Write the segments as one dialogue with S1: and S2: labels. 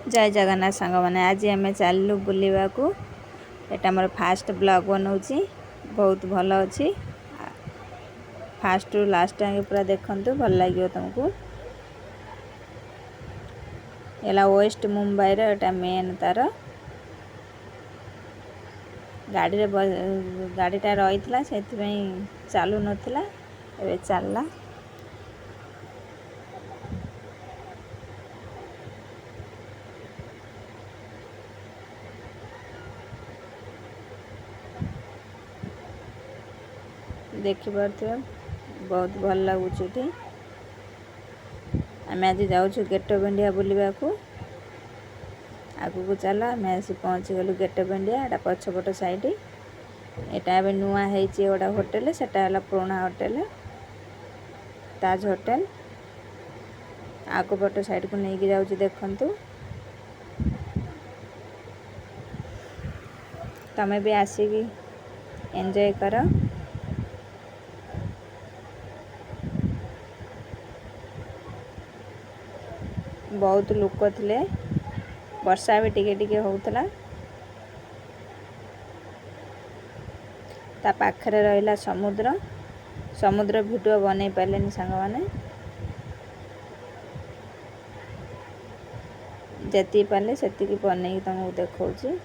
S1: जय जगन्नाथ सांग मैंने आज आम चलू बुलवा को एटा मोर फास्ट ब्लॉग बनाऊँगी बहुत भल अच्छी फास्ट रु लास्ट टाइम पूरा देखु भल लगे तुमको एला वेस्ट मुंबई रे मेन तार गाड़ीटा रही से चलू नाला ए चलला देखिपे बहुत भल लगुच आम आज जाऊँ गेट ऑफ इंडिया बुलवा को आगू को चल आम आसी पहुँची गलु gate of India Etah पछपट side एटा नुआ गोटे होटेल सेटा पुराना होटेल ताज होटेल आगू पट साइड को लेकिन जाऊँ देखु तमें भी आसिकी एंजॉय कर बहुत लोक थे वर्षा भी टिके टिके होउतला ता पाखरे रहिला समुद्र समुद्र वीडियो बनै पालेनी सांग माने जति पाले सेति बनै तुमको देखौची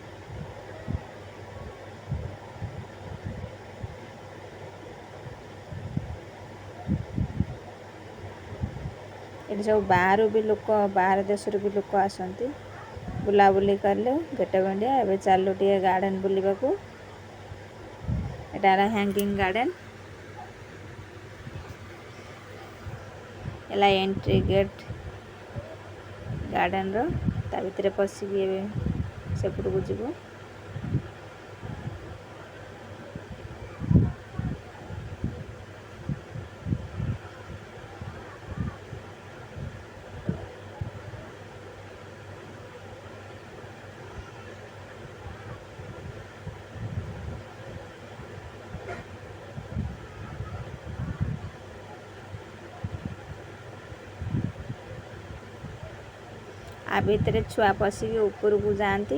S1: ये सब बाहर भी लोक बाहर देश भी लोक आसती बुलाबुली कले गेट ऑफ इंडिया एवं चलु टे गार्डन बुलवा को एटा हैंगिंग गार्डन एला एंट्री गेट गार्डन रो ता भीतर पसिकी सेपट को जीव आ भितर छुआ पशिकी ऊपर को जाती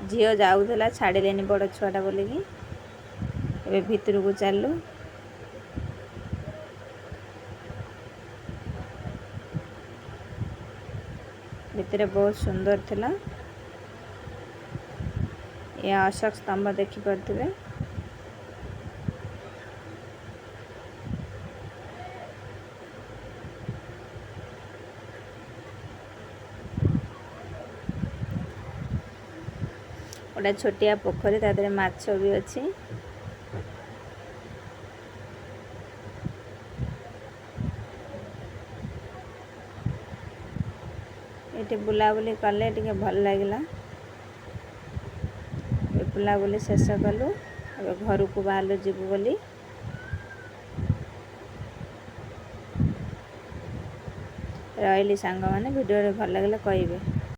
S1: झील जाऊला छाड़े बड़ छुआटा बोलिकी ए भितर को चलू भितर बहुत सुंदर थिला ये अशोक स्तंभ देखी पारे गोटे छोटिया पोखरी तादरे माछ भी अच्छी ये बुलाबुली कले टे भल लगे बुलाबुली शेष कलु अब घर को बाहर जीवु बोली रही सांग मैंने वीडियो भल लगे कहे।